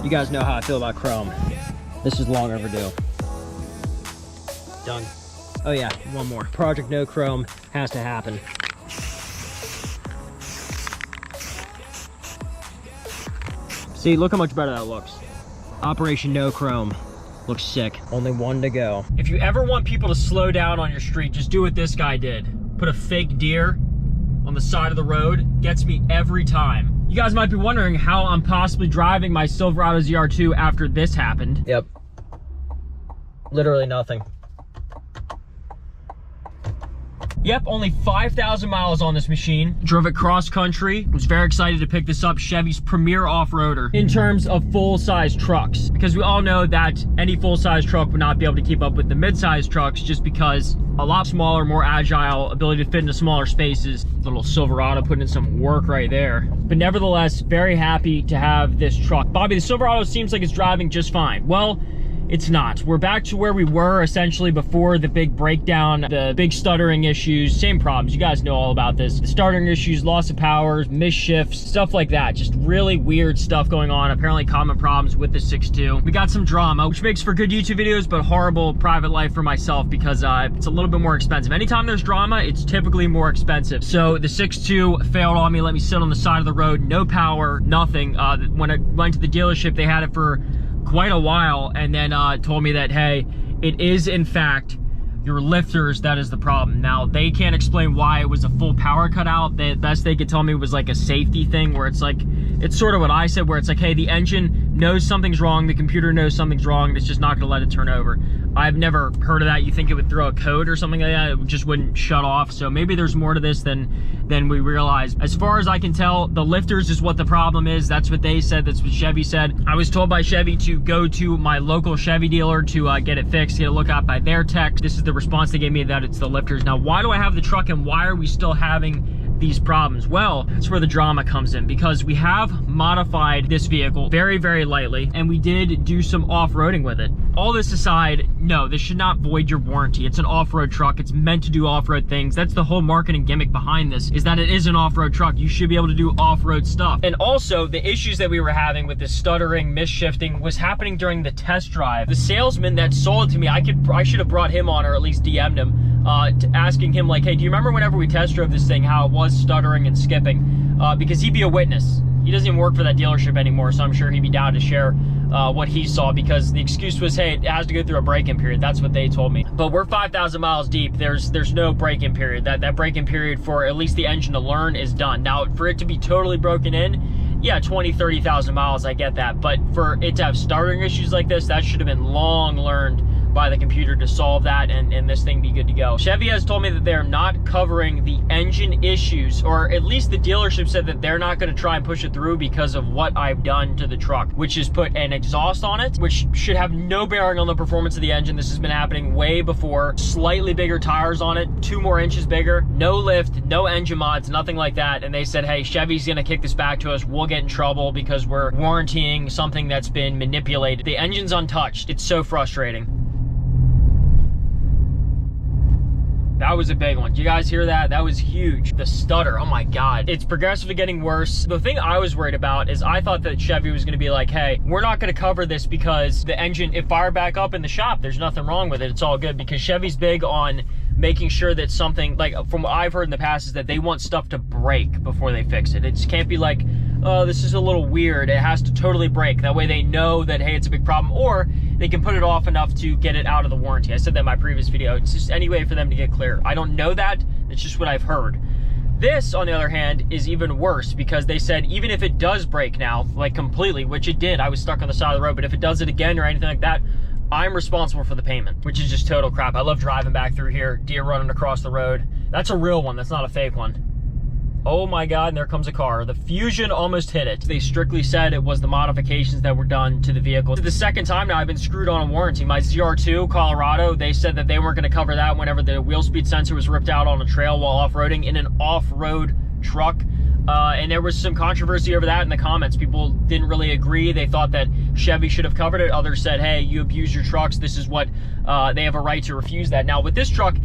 You guys know how I feel about chrome. This is long overdue. Done. Oh yeah, one more. Project No Chrome has to happen. See, look how much better that looks. Operation No Chrome. Looks sick. Only one to go. If you ever want people to slow down on your street, just do what this guy did. Put a fake deer on the side of the road. Gets me every time. You guys might be wondering how I'm possibly driving my Silverado ZR2 after this happened. Yep. Literally nothing. Yep, only 5,000 miles on this machine. Drove it cross country. Was very excited to pick this up. Chevy's premier off-roader in terms of full-size trucks. Because we all know that any full-size truck would not be able to keep up with the mid-size trucks just because a lot smaller, more agile, ability to fit into smaller spaces. Little Silverado putting in some work right there. But nevertheless, very happy to have this truck. Bobby, the Silverado seems like it's driving just fine. Well, it's not. We're back to where we were essentially before the big breakdown, the big stuttering issues, same problems. You guys know all about this. The stuttering issues, loss of powers, misshifts, stuff like that. Just really weird stuff going on. Apparently common problems with the 6.2. We got some drama, which makes for good YouTube videos, but horrible private life for myself because it's a little bit more expensive. Anytime there's drama, it's typically more expensive. So the 6.2 failed on me, let me sit on the side of the road, no power, nothing. When I went to the dealership, they had it for quite a while and then told me that, hey, it is in fact your lifters that is the problem. Now, they can't explain why it was a full power cutout. The best they could tell me was like a safety thing where it's like, it's sort of what I said, where it's like, hey, the engine knows something's wrong, the computer knows something's wrong, and it's just not gonna let it turn over. I've never heard of that. You think it would throw a code or something like that, it just wouldn't shut off. So maybe there's more to this than we realize. As far as I can tell, the lifters is what the problem is. That's what they said, that's what Chevy said. I was told by Chevy to go to my local Chevy dealer to get it fixed, get a look out by their tech. This is the response they gave me, that it's the lifters. Now, why do I have the truck and why are we still having these problems? Well, that's where the drama comes in, because we have modified this vehicle very, very lightly, and we did do some off-roading with it. All this aside, no, this should not void your warranty. It's an off-road truck. It's meant to do off-road things. That's the whole marketing gimmick behind this, is that it is an off-road truck. You should be able to do off-road stuff. And also, the issues that we were having with this stuttering, misshifting was happening during the test drive. The salesman that sold it to me, I should have brought him on, or at least DM'd him, asking him like, hey, do you remember whenever we test drove this thing, how it was stuttering and skipping? Because he'd be a witness. He doesn't even work for that dealership anymore, so I'm sure he'd be down to share what he saw, because the excuse was, hey, it has to go through a break-in period. That's what they told me. But we're 5,000 miles deep. There's no break-in period. That break-in period for at least the engine to learn is done. Now, for it to be totally broken in, yeah, 20, 30,000 miles, I get that. But for it to have stuttering issues like this, that should have been long learned by the computer to solve that, and this thing be good to go. Chevy has told me that they're not covering the engine issues, or at least the dealership said that they're not going to try and push it through because of what I've done to the truck, which is put an exhaust on it, which should have no bearing on the performance of the engine. This has been happening way before. Slightly bigger tires on it, 2 more inches bigger, no lift, no engine mods, nothing like that. And they said, hey, Chevy's gonna kick this back to us. We'll get in trouble because we're warrantying something that's been manipulated. The engine's untouched. It's so frustrating. That was a big one. Did you guys hear that? That was huge. The stutter, oh my God. It's progressively getting worse. The thing I was worried about is I thought that Chevy was gonna be like, hey, we're not gonna cover this because the engine, it fired back up in the shop. There's nothing wrong with it. It's all good, because Chevy's big on making sure that something, like from what I've heard in the past, is that they want stuff to break before they fix it. It just can't be like, oh, this is a little weird. It has to totally break. That way they know that, hey, it's a big problem, or they can put it off enough to get it out of the warranty. I said that in my previous video. It's just any way for them to get clear. I don't know that. It's just what I've heard. This, on the other hand, is even worse, because they said even if it does break now, like completely, which it did, I was stuck on the side of the road, but if it does it again or anything like that, I'm responsible for the payment, which is just total crap. I love driving back through here, deer running across the road. That's a real one. That's not a fake one. Oh my God, and there comes a car. The Fusion almost hit it. They strictly said it was the modifications that were done to the vehicle. The second time now I've been screwed on a warranty. My ZR2 Colorado, they said that they weren't gonna cover that whenever the wheel speed sensor was ripped out on a trail while off-roading in an off-road truck. And there was some controversy over that in the comments. People didn't really agree. They thought that Chevy should have covered it. Others said, hey, you abuse your trucks. This is what, they have a right to refuse that. Now with this truck,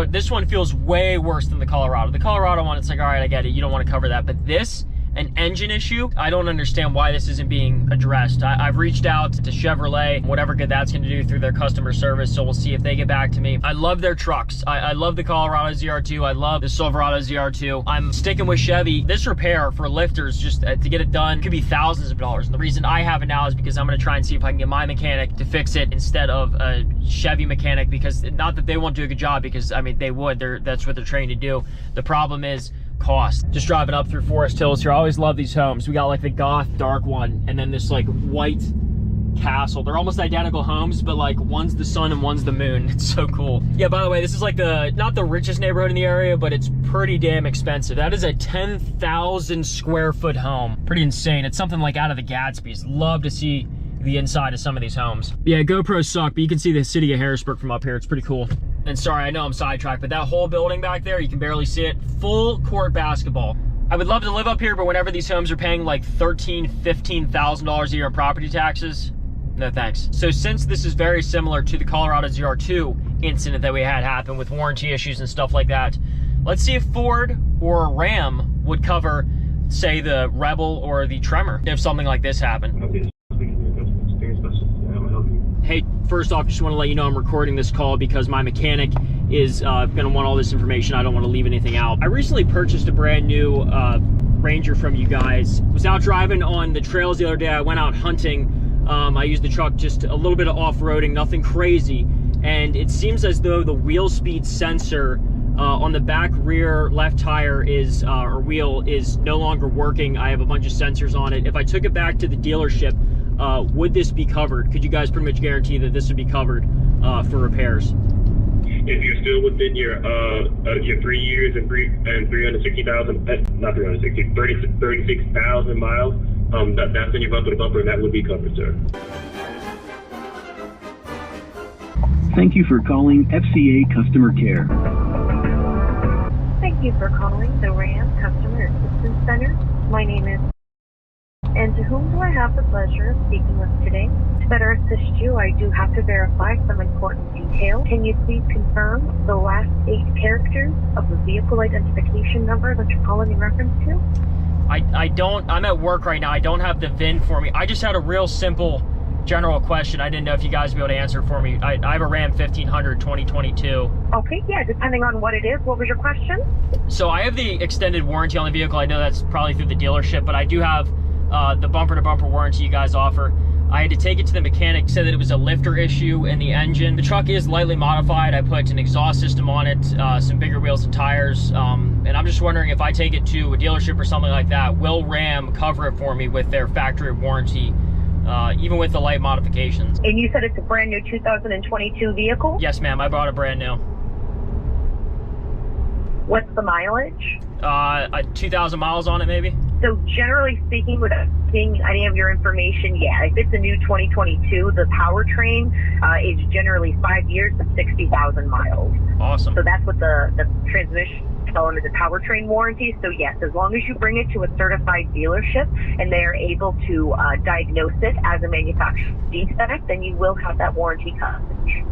this one feels way worse than the Colorado. The Colorado one, it's like, all right, I get it. You don't want to cover that. But this an engine issue. I don't understand why this isn't being addressed. I've reached out to Chevrolet, whatever good that's gonna do through their customer service, so we'll see if they get back to me. I love their trucks. I love the Colorado ZR2. I love the Silverado ZR2. I'm sticking with Chevy. This repair for lifters, just to get it done, could be thousands of dollars. And the reason I have it now is because I'm gonna try and see if I can get my mechanic to fix it instead of a Chevy mechanic, because not that they won't do a good job, because I mean, they would. That's what they're trained to do. The problem is cost. Just driving up through Forest Hills here. I always love these homes. We got like the goth dark one, and then this like white castle. They're almost identical homes, but like one's the sun and one's the moon. It's so cool. Yeah, by the way, this is like not the richest neighborhood in the area, but it's pretty damn expensive. That is a 10,000 square foot home. Pretty insane. It's something like out of the Gatsby's. Love to see the inside of some of these homes. Yeah, GoPros suck, but you can see the city of Harrisburg from up here. It's pretty cool. And sorry, I know I'm sidetracked, but that whole building back there, you can barely see it. Full court basketball. I would love to live up here, but whenever these homes are paying like $13,000, $15,000 a year in property taxes, no thanks. So since this is very similar to the Colorado ZR2 incident that we had happen with warranty issues and stuff like that, let's see if Ford or Ram would cover, say, the Rebel or the Tremor if something like this happened. Hey, first off, just want to let you know I'm recording this call because my mechanic is going to want all this information. I don't want to leave anything out. I recently purchased a brand new Ranger from you guys. Was out driving on the trails the other day. I went out hunting. I used the truck just a little bit of off-roading, nothing crazy. And it seems as though the wheel speed sensor on the back rear left tire is, or wheel is no longer working. I have a bunch of sensors on it. If I took it back to the dealership, would this be covered? Could you guys pretty much guarantee that this would be covered for repairs? If you're still within your 3 years and 360,000, not 360, 36,000 miles, that's in your bumper to bumper, and that would be covered, sir. Thank you for calling FCA Customer Care. Thank you for calling the RAM Customer Assistance Center. My name is, and to whom do I have the pleasure of speaking with today? To better assist you, I do have to verify some important details. Can you please confirm the last 8 characters of the vehicle identification number that you're calling in reference to? I don't, I'm at work right now. I don't have the VIN for me. I just had a real simple general question. I didn't know if you guys would be able to answer it for me. I have a Ram 1500 2022. Okay, yeah, depending on what it is. What was your question? So I have the extended warranty on the vehicle. I know that's probably through the dealership, but I do have the bumper-to-bumper warranty you guys offer. I had to take it to the mechanic, said that it was a lifter issue in the engine. The truck is lightly modified. I put an exhaust system on it, some bigger wheels and tires, and I'm just wondering if I take it to a dealership or something like that, will Ram cover it for me with their factory warranty, even with the light modifications? And you said it's a brand new 2022 vehicle? Yes, ma'am. I bought it brand new. What's the mileage? 2,000 miles on it, maybe. So generally speaking, without seeing any of your information, yeah, if it's a new 2022, the powertrain is generally 5 years to 60,000 miles. Awesome. So that's what the transmission element is, a powertrain warranty. So yes, as long as you bring it to a certified dealership and they are able to diagnose it as a manufacturing defect, then you will have that warranty coverage.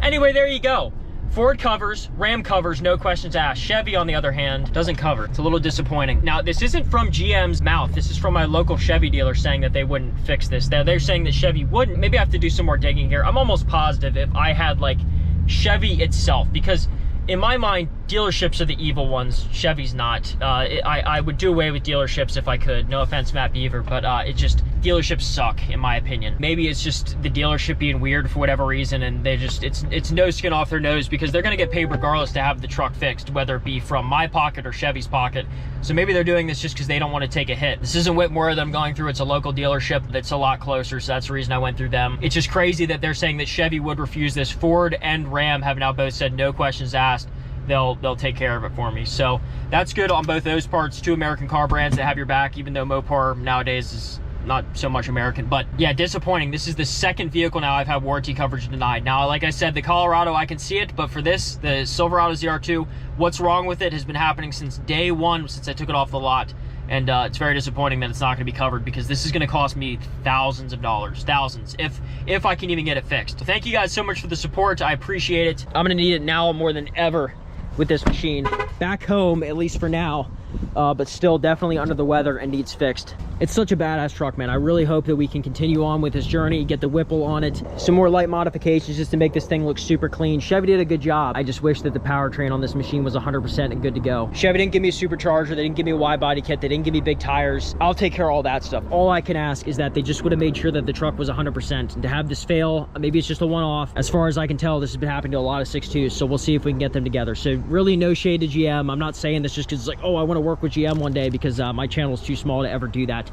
Anyway, there you go. Ford covers, Ram covers, no questions asked. Chevy, on the other hand, doesn't cover. It's a little disappointing. Now, this isn't from GM's mouth. This is from my local Chevy dealer saying that they wouldn't fix this. They're saying that Chevy wouldn't. Maybe I have to do some more digging here. I'm almost positive if I had, like, Chevy itself, because in my mind, dealerships are the evil ones. Chevy's not. I would do away with dealerships if I could. No offense, Matt Beaver, but it just, dealerships suck, in my opinion. Maybe it's just the dealership being weird for whatever reason, and they just, it's no skin off their nose, because they're gonna get paid regardless to have the truck fixed, whether it be from my pocket or Chevy's pocket. So maybe they're doing this just because they don't want to take a hit. This isn't Whitmore that I'm going through. It's a local dealership that's a lot closer, so that's the reason I went through them. It's just crazy that they're saying that Chevy would refuse this. Ford and Ram have now both said no questions asked. They'll take care of it for me. So that's good on both those parts. 2 American car brands that have your back, even though Mopar nowadays is not so much American. But yeah, disappointing. This is the second vehicle now I've had warranty coverage denied. Now, like I said, the Colorado, I can see it, but for this, the Silverado ZR2, what's wrong with it has been happening since day one, since I took it off the lot. And it's very disappointing that it's not going to be covered, because this is going to cost me thousands of dollars, thousands, if I can even get it fixed. So thank you guys so much for the support. I appreciate it. I'm going to need it now more than ever with this machine. Back home, at least for now, but still definitely under the weather and needs fixed. It's such a badass truck, man. I really hope that we can continue on with this journey, get the Whipple on it, some more light modifications just to make this thing look super clean. Chevy did a good job. I just wish that the powertrain on this machine was 100% and good to go. Chevy didn't give me a supercharger. They didn't give me a wide body kit. They didn't give me big tires. I'll take care of all that stuff. All I can ask is that they just would have made sure that the truck was 100%. And to have this fail, maybe it's just a one-off. As far as I can tell, this has been happening to a lot of 6.2s, so we'll see if we can get them together. So really no shade to GM. I'm not saying this just because it's like, oh, I want to work with GM one day, because my channel is too small to ever do that.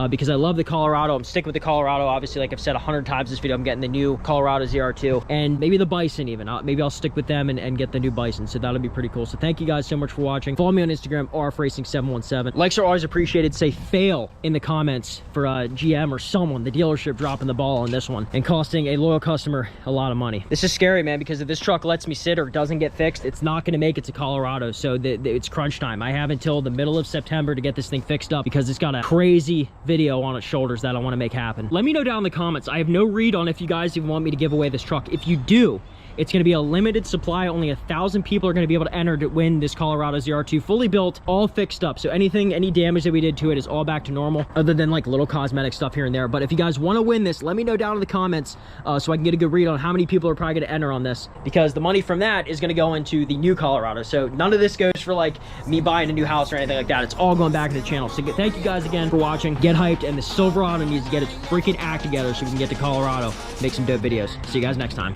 Because I love the Colorado. I'm sticking with the Colorado. Obviously, like I've said 100 times this video, I'm getting the new Colorado ZR2 and maybe the Bison even. Maybe I'll stick with them and get the new Bison. So that'll be pretty cool. So thank you guys so much for watching. Follow me on Instagram, RFRacing717. Likes are always appreciated. Say fail in the comments for GM or someone, the dealership, dropping the ball on this one and costing a loyal customer a lot of money. This is scary, man, because if this truck lets me sit or doesn't get fixed, it's not going to make it to Colorado. So it's crunch time. I have until the middle of September to get this thing fixed up, because it's got a crazy video on its shoulders that I want to make happen. Let me know down in the comments. I have no read on if you guys even want me to give away this truck. If you do, it's going to be a limited supply. Only 1,000 people are going to be able to enter to win this Colorado ZR2 fully built, all fixed up. So any damage that we did to it is all back to normal, other than like little cosmetic stuff here and there. But if you guys want to win this, let me know down in the comments so I can get a good read on how many people are probably going to enter on this, because the money from that is going to go into the new Colorado. So none of this goes for like me buying a new house or anything like that. It's all going back into the channel. So thank you guys again for watching. Get hyped, and the Silverado needs to get its freaking act together so we can get to Colorado, make some dope videos. See you guys next time.